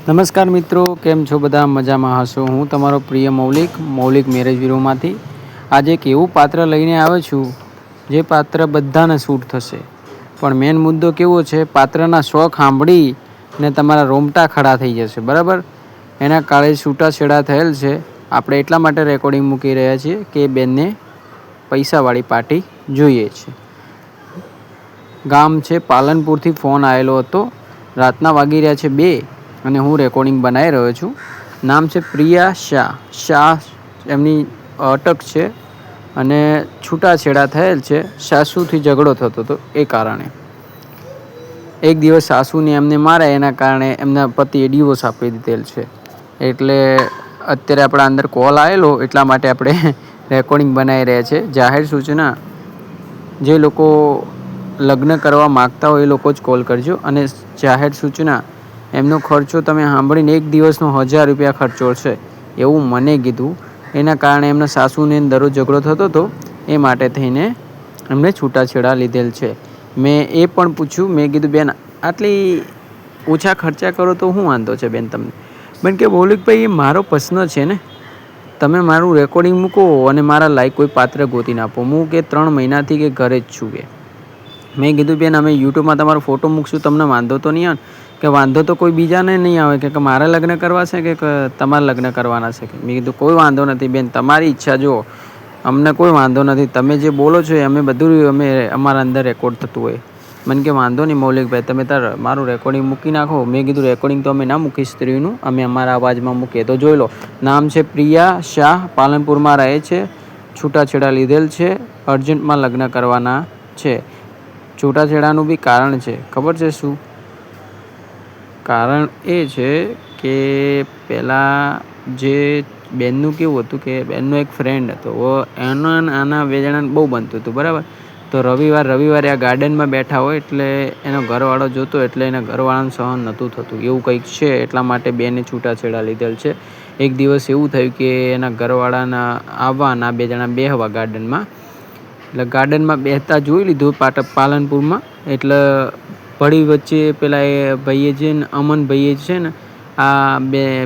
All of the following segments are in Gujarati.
નમસ્કાર મિત્રો, કેમ છો બધા? મજામાં હશો? હું તમારો પ્રિય મૌલિક મેરેજ બ્યુરોમાંથી આજે એક એવું પાત્ર લઈને આવ્યો છું જે પાત્ર બધાને સૂટ થશે. પણ મેન મુદ્દો કેવો છે, પાત્રના શોખ સાંભળીને તમારા રોમટા ખડા થઈ જશે. બરાબર, એના કાળે છૂટાછેડા થયેલ છે. આપણે એટલા માટે રેકોર્ડિંગ મૂકી રહ્યા છીએ કે બેનને પૈસાવાળી પાર્ટી જોઈએ છે. ગામ છે પાલનપુરથી ફોન આવેલો હતો. રાતના વાગી રહ્યા છે 2 અને હું રેકોર્ડિંગ બનાવી રહ્યો છું. નામ છે પ્રિયા શાહ. એમની અટક છે અને છૂટાછેડા થયેલ છે. સાસુથી ઝઘડો થતો હતો, એ કારણે એક દિવસ સાસુને એમને મારે, એના કારણે એમના પતિએ ડિવોર્સ આપી દીધેલ છે. એટલે અત્યારે આપણા અંદર કોલ આવેલો, એટલા માટે આપણે રેકોર્ડિંગ બનાવી રહ્યા છે. જાહેર સૂચના, જે લોકો લગ્ન કરવા માગતા હોય એ લોકો જ કોલ કરજો. અને જાહેર સૂચના, એમનો ખર્ચો તમે સાંભળીને 1 દિવસનો 1000 રૂપિયા ખર્ચો છે એવું મને કીધું. એના કારણે એમના સાસુને દરરોજ ઝઘડો થતો હતો, એ માટે થઈને એમને છૂટાછેડા લીધેલ છે. મેં એ પણ પૂછ્યું, મેં કીધું બેન આટલી ઓછા ખર્ચા કરો તો શું વાંધો છે બેન તમને? બેન કે મૌલિકભાઈ એ મારો પ્રશ્ન છે ને, તમે મારું રેકોર્ડિંગ મૂકો અને મારા લાયક કોઈ પાત્ર ગોતીને આપો. હું કે 3 મહિનાથી કે ઘરે જ છું. મેં કીધું બેન અમે યુટ્યુબમાં તમારો ફોટો મૂકશું, તમને વાંધો તો નહીં આવે? કે વાંધો તો કોઈ બીજાને નહીં આવે, કે મારે લગ્ન કરવા છે કે તમારે લગ્ન કરવાના છે. મેં કીધું કોઈ વાંધો નથી બેન, તમારી ઈચ્છા. જુઓ, અમને કોઈ વાંધો નથી, તમે જે બોલો છો એ અમે બધું અમારા અંદર રેકોર્ડ થતું હોય. મને કે વાંધો નહીં મૌલિકભાઈ, તમે મારું રેકોર્ડિંગ મૂકી નાખો. મેં કીધું રેકોર્ડિંગ તો અમે ના મૂકી સ્ત્રીનું, અમે અમારા અવાજમાં મૂકીએ. તો જોઈ લો, નામ છે પ્રિયા શાહ, પાલનપુરમાં રહે છે, છૂટાછેડા લીધેલ છે, અર્જન્ટમાં લગ્ન કરવાના છે. છૂટાછેડાનું બી કારણ છે, ખબર છે શું કારણ? એ છે કે પહેલાં જે બેનનું કેવું હતું કે બેનનો એક ફ્રેન્ડ હતો, આના 2 જણાને બહુ બનતું હતું. બરાબર, તો રવિવારે આ ગાર્ડનમાં બેઠા હોય એટલે એનો ઘરવાળો જોતો, એટલે એના ઘરવાળાને સહન નહોતું થતું, એવું કંઈક છે. એટલા માટે બેને છૂટાછેડા લીધેલ છે. એક દિવસ એવું થયું કે એના ઘરવાળાના આવવાના 2 જણા બેહવા ગાર્ડનમાં, એટલે ગાર્ડનમાં બેસતા જોઈ લીધું પાલનપુરમાં. એટલે ભળી વચ્ચે પેલા એ ભાઈએ છે ને, અમન ભાઈએ છે ને, આ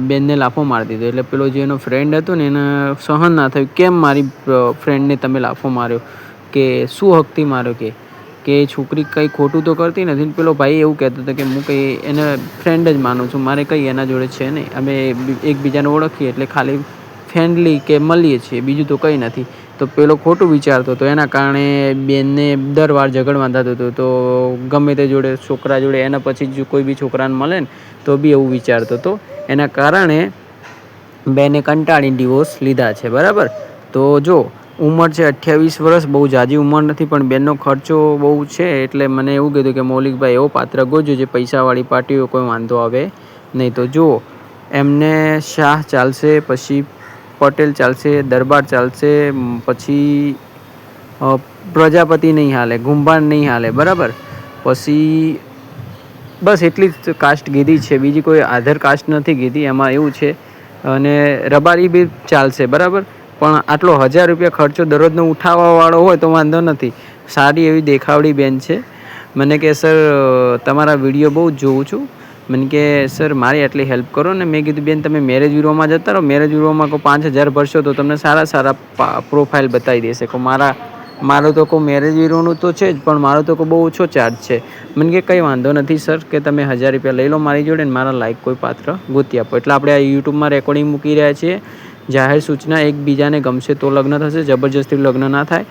બેનને લાફો મારી દીધો. એટલે પેલો જે એનો ફ્રેન્ડ હતો ને, એને સહન ના થયું, કેમ મારી ફ્રેન્ડને તમે લાફો માર્યો, કે શું હકથી માર્યો, કે છોકરી કંઈ ખોટું તો કરતી નથી. પેલો ભાઈ એવું કહેતો હતો કે હું કંઈ એને ફ્રેન્ડ જ માનું છું, મારે કંઈ એના જોડે છે નહીં, અમે એકબીજાને ઓળખીએ એટલે ખાલી ફ્રેન્ડલી કે મળીએ છીએ, બીજું તો કંઈ નથી. તો પેલો ખોટું વિચારતો હતો, એના કારણે બેનને દર વાર ઝઘડવા થતું હતું. તો ગમે તે જોડે, છોકરા જોડે, એના પછી જો કોઈ બી છોકરાને મળે ને તો બી એવું વિચારતો હતો. એના કારણે બેને કંટાળીને ડિવોર્સ લીધા છે. બરાબર, તો જો ઉંમર છે 28 વર્ષ, બહુ જાજી ઉંમર નથી, પણ બેનનો ખર્ચો બહુ છે. એટલે મને એવું કીધું કે મૌલિકભાઈ એવો પાત્ર ગોજો જે પૈસાવાળી પાર્ટીઓ, કોઈ વાંધો આવે નહીં. તો જુઓ, એમને શાહ ચાલશે, પછી પટેલ ચાલશે, દરબાર ચાલશે, પછી પ્રજાપતિ નહીં હાલે, ગુંભાણ નહીં હાલે. બરાબર, પછી બસ એટલી જ કાસ્ટ કીધી છે, બીજી કોઈ આધાર કાસ્ટ નથી કીધી. એમાં એવું છે. અને રબારી બી ચાલશે. બરાબર, પણ આટલો 1000 રૂપિયા ખર્ચો દરરોજનો ઉઠાવવાવાળો હોય તો વાંધો નથી. સારી એવી દેખાવડી બેન છે. મને કે સર તમારા વિડીયો બહુ જ જોઉં છું. મને કે સર મારી આટલી હેલ્પ કરો ને. મેં કીધું બેન તમે મેરેજ બ્યુરોમાં જતા રહો, મેરેજ બ્યુરોમાં 5000 ભરશો તો તમને સારા પ્રોફાઇલ બતાવી દેશે. મારો તો કોઈ મેરેજ બ્યુરોનું તો છે જ, પણ મારો તો બહુ ઓછો ચાર્જ છે. મને કે કંઈ વાંધો નથી સર, કે તમે 1000 રૂપિયા લઈ લો મારી જોડે ને મારા લાયક કોઈ પાત્ર ગોતી આપો. એટલે આપણે આ યુટ્યુબમાં રેકોર્ડિંગ મૂકી રહ્યા છીએ. જાહેર સૂચના, એકબીજાને ગમશે તો લગ્ન થશે, જબરજસ્તી લગ્ન ના થાય.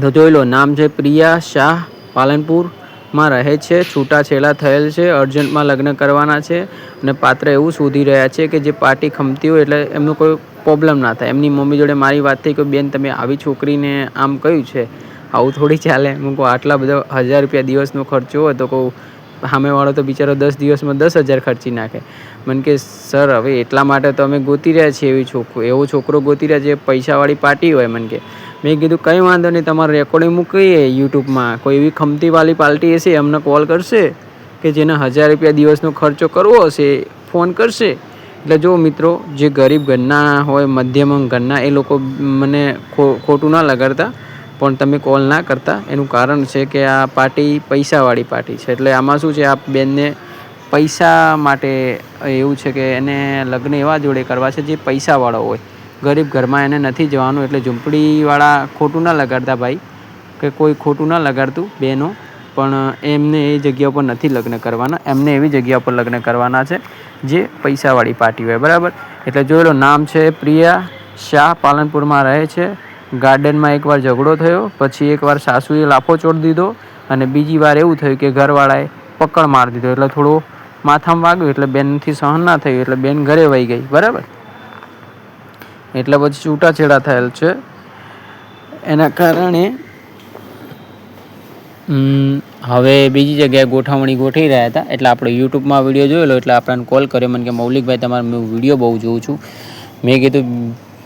તો જોઈ લો, નામ છે પ્રિયા શાહ, પાલનપુરમાં રહે છે, છૂટાછેડા થયેલ છે, અર્જન્ટમાં લગ્ન કરવાના છે. અને પાત્ર એવું શોધી રહ્યા છે કે જે પાર્ટી ખમતી હોય, એટલે એમનો કોઈ પ્રોબ્લેમ ના થાય. એમની મમ્મી જોડે મારી વાત થઈ કે બેન તમે આવી છોકરીને આમ કહ્યું છે, આવું થોડી ચાલે. હું કહું આટલા બધા 1000 રૂપિયા દિવસનો ખર્ચો હોય તો કહું સામેવાળો તો બિચારો 10 દિવસમાં 10,000 ખર્ચી નાખે. મને કે સર હવે એટલા માટે તો અમે ગોતી રહ્યા છીએ એવો છોકરો ગોતી રહ્યા છે પૈસાવાળી પાર્ટી હોય. મને કે મેં કીધું કંઈ વાંધો નહીં, તમારે રેકોર્ડિંગ મૂકીએ યુટ્યુબમાં. કોઈ એવી ખમતીવાળી પાર્ટી હશે એમને કોલ કરશે કે જેને 1000 રૂપિયા દિવસનો ખર્ચો કરવો હશે, ફોન કરશે. એટલે જો મિત્રો, જે ગરીબ ઘરના હોય, મધ્યમ ઘરના, એ લોકો મને ખોટું ના લગાડતા, પણ તમે કોલ ના કરતા એનું કારણ છે કે આ પાર્ટી પૈસાવાળી પાર્ટી છે. એટલે આમાં શું છે, આ બેનને પૈસા માટે એવું છે કે એને લગ્ન એવા જોડે કરવા છે જે પૈસાવાળો હોય. ગરીબ ઘરમાં એને નથી જવાનું. એટલે ઝૂંપડીવાળા ખોટું ના લગાડતા ભાઈ, કે કોઈ ખોટું ના લગાડતું બહેનો, પણ એમને એ જગ્યા ઉપર નથી લગ્ન કરવાના. એમને એવી જગ્યા ઉપર લગ્ન કરવાના છે જે પૈસાવાળી પાર્ટી હોય, બરાબર. એટલે જોઈ લો, નામ છે પ્રિયા શાહ, પાલનપુરમાં રહે છે. ગાર્ડનમાં એકવાર ઝઘડો થયો, પછી એકવાર સાસુએ લાફો ચોડી દીધો, અને બીજી વાર એવું થયું કે ઘરવાળાએ પકડ મારી દીધો. એટલે થોડું માથામાં વાગ્યું, એટલે બેનથી સહન ના થયું, એટલે બેન ઘરે વહી ગઈ, બરાબર. એટલે પછી છૂટાછેડા થયેલ છે. એના કારણે હવે બીજી જગ્યાએ ગોઠવણી ગોઠવી રહ્યા હતા. એટલે આપણે યુટ્યુબમાં વિડીયો જોયેલો, એટલે આપણને કોલ કર્યો. મને કે મૌલિકભાઈ, તમારો વિડીયો બહુ જોઉં છું. મેં કીધું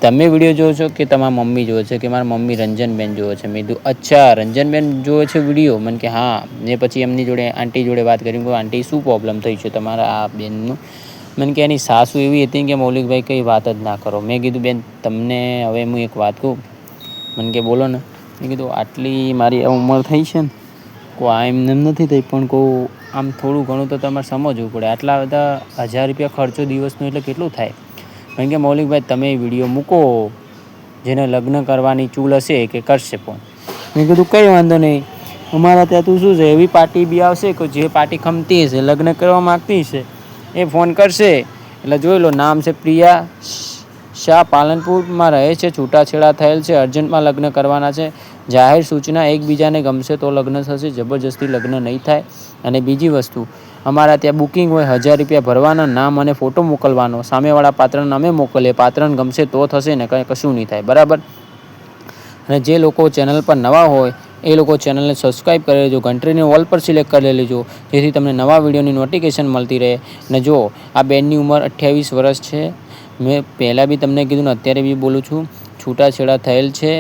તમે વિડીયો જોવો છો કે તમારા મમ્મી જોવે છે? કે મારા મમ્મી રંજનબેન જોવે છે. મેં કીધું અચ્છા, રંજનબેન જોવે છે વિડીયો? મને કે હા. ને પછી એમની જોડે આંટી જોડે વાત કરી, કે આંટી શું પ્રોબ્લેમ થઈ છે તમારા આ બેનનું? મને કે એની સાસુ એવી હતી કે મૌલિકભાઈ કંઈ વાત જ ના કરો. મેં કીધું બેન, તમને હવે હું એક વાત કહું? મને કે બોલો ને. મેં કીધું આટલી મારી ઉંમર થઈ છે ને, આ એમને નથી થઈ, પણ કહું આમ થોડું ઘણું તો તમારે સમજવું પડે. આટલા બધા 1000 રૂપિયા ખર્ચો દિવસનો, એટલે કેટલું થાય? કારણ કે મૌલિકભાઈ, તમે વિડીયો મૂકો, જેને લગ્ન કરવાની ચૂલ હશે કે કરશે ફોન. મેં કીધું કંઈ વાંધો નહીં, અમારા ત્યાં તું શું છે, એવી પાર્ટી બી આવશે કે જે પાર્ટી ખમતી હશે, લગ્ન કરવા માગતી હશે, એ ફોન કરશે. એટલે જોઈ લો, નામ છે પ્રિયા શાહ, પાલનપુરમાં રહે છે. છૂટાછેડા થયેલ છે, અર્જન્ટમાં લગ્ન કરવાના છે. જાહેર સૂચના, એકબીજાને ગમશે તો લગ્ન થશે, જબરજસ્તી લગ્ન નહીં થાય. અને બીજી વસ્તુ, અમારા ત્યાં બુકિંગ હોય, 1000 રૂપિયા ભરવાના, નામ અને ફોટો મોકલવાનો, સામેવાળા પાત્રને અમે મોકલીએ, પાત્રને ગમશે તો થશે, ને કંઈ કશું નહીં થાય, બરાબર. અને જે લોકો ચેનલ પર નવા હોય એ લોકો ચેનલને સબસ્ક્રાઈબ કરી લેજો, ઘંટડીને ઓલ પર સિલેક્ટ કરી લેજો, જેથી તમને નવા વિડીયોની નોટિફિકેશન મળતી રહે. અને જો આ બેનની ઉંમર 28 વર્ષ છે. મેં પહેલાં બી તમને કીધું ને, અત્યારે બી બોલું છું, છૂટાછેડા થયેલ છે.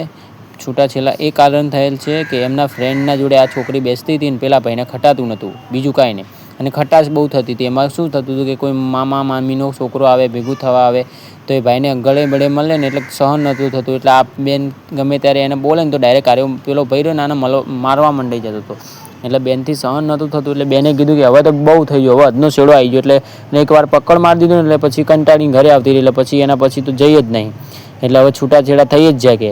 છૂટાછેડા એ કારણ થયેલ છે કે એમના ફ્રેન્ડના જોડે આ છોકરી બેસતી હતી, ને પેલા ભાઈને ખટાતું નહોતું, બીજું કાંઈ નહીં. અને ખટાશ બહુ થતી હતી. એમાં શું થતું હતું કે કોઈ મામા મામીનો છોકરો આવે, ભેગું થવા આવે, તો એ ભાઈને ગળે બળે મળે ને, એટલે સહન નહોતું થતું. એટલે આ બેન ગમે ત્યારે એને બોલે ને, તો ડાયરેક્ટ આરે પેલો ભાઈ રહ્યો ને, આને મારવા માંડી જતો હતો. એટલે બેનથી સહન નહોતું થતું. એટલે બેને કીધું કે હવે તો બહુ થઈ ગયો, હવે હદનો છેડો આવી ગયો. એટલે એકવાર પકડ મારી દીધું ને, એટલે પછી કંટાળીને ઘરે આવતી રહી. એટલે પછી એના પછી તો જઈ જ નહીં. એટલે હવે છૂટાછેડા થઈ જ જાય કે.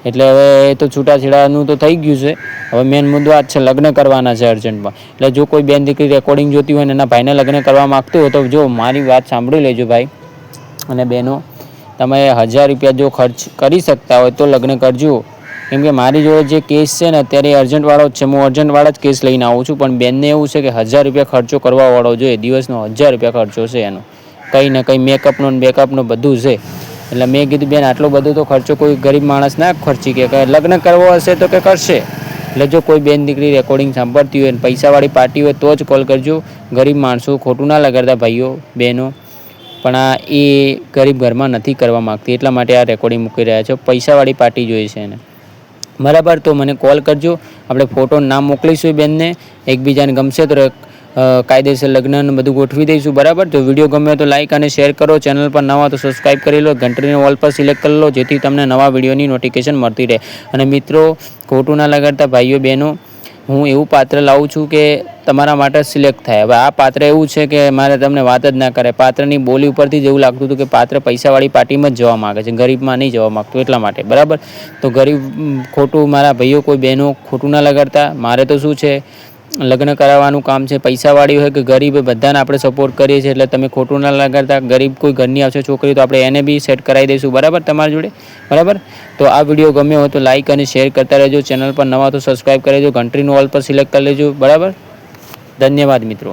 એટલે હવે એ તો છૂટાછેડાનું તો થઈ ગયું છે. હવે મેન મુદ્દો આ જ છે, લગ્ન કરવાના છે અર્જન્ટમાં. એટલે જો કોઈ બેન દીકરી રેકોર્ડિંગ જોતી હોય ને એના ભાઈને લગ્ન કરવા માગતું હોય, તો જો મારી વાત સાંભળી લેજો ભાઈ અને બહેનો. તમે 1000 રૂપિયા જો ખર્ચ કરી શકતા હોય તો લગ્ન કરજો. કેમ કે મારી જોડે જે કેસ છે ને, અત્યારે અર્જન્ટવાળો જ છે. હું અર્જન્ટવાળા જ કેસ લઈને આવું છું. પણ બેનને એવું છે કે 1000 રૂપિયા ખર્ચો કરવાવાળો જોઈએ, દિવસનો 1000 રૂપિયા ખર્ચો છે એનો, કંઈ ને કંઈ મેકઅપનો ને બેકઅપનો બધું છે. એટલે મેં કીધું બેન, આટલો બધો તો ખર્ચો કોઈ ગરીબ માણસ ના ખર્ચી કે લગ્ન કરવો હશે તો કે કરશે. એટલે જો કોઈ બેન દીકરી રેકોર્ડિંગ સાંભળતી હોય ને પૈસાવાળી પાર્ટી હોય તો જ કોલ કરજો. ગરીબ માણસો ખોટું ના લગાડતા ભાઈઓ બહેનો. પણ આ એ ગરીબ ઘરમાં નથી કરવા માગતી, એટલા માટે આ રેકોર્ડિંગ મૂકી રહ્યા છે. પૈસાવાળી પાર્ટી જોઈએ છે એને, બરાબર. તો મને કોલ કરજો, આપણે ફોટો નામ મોકલીશું બેનને. એકબીજાને ગમશે તો કાયદેસર લગ્ન બધું ગોઠવી દઈશું, બરાબર. તો વિડીયો ગમે તો લાઇક અને શેર કરો. ચેનલ પર નવા તો સબસ્ક્રાઈબ કરી લો, ઘંટડીને ઓલ પર સિલેક્ટ કરી લો, જેથી તમને નવા વિડીયોની નોટિફિકેશન મળતી રહે. અને મિત્રો, ખોટું ના લગાડતા ભાઈઓ બહેનો, હું એવું પાત્ર લાવું છું કે તમારા માટે સિલેક્ટ થાય. હવે આ પાત્ર એવું છે કે મારે તમને વાત જ ના કરે. પાત્રની બોલી ઉપરથી જ એવું લાગતું હતું કે પાત્ર પૈસાવાળી પાર્ટીમાં જ જવા માગે છે, ગરીબમાં નહીં જવા માગતું, એટલા માટે, બરાબર. તો ગરીબ ખોટું, મારા ભાઈઓ કોઈ બહેનો ખોટું ના લગાડતા. મારે તો શું છે, લગ્ન કરાવવાનું કામ છે. પૈસાવાળી હોય કે ગરીબ, બધાને આપણે સપોર્ટ કરીએ છીએ. એટલે તમે ખોટું ના લગાડતા. ગરીબ કોઈ ઘરની આવશે છોકરી, તો આપણે એને બી સેટ કરાવી દઈશું, બરાબર, તમારી જોડે, બરાબર. તો આ વિડીયો ગમ્યો હોય તો લાઇક અને શેર કરતા રહેજો. ચેનલ પર નવા તો સબસ્ક્રાઈબ કરી લેજો, ઘંટડીનું ઓલ પર સિલેક્ટ કરી લેજો, બરાબર. ધન્યવાદ મિત્રો.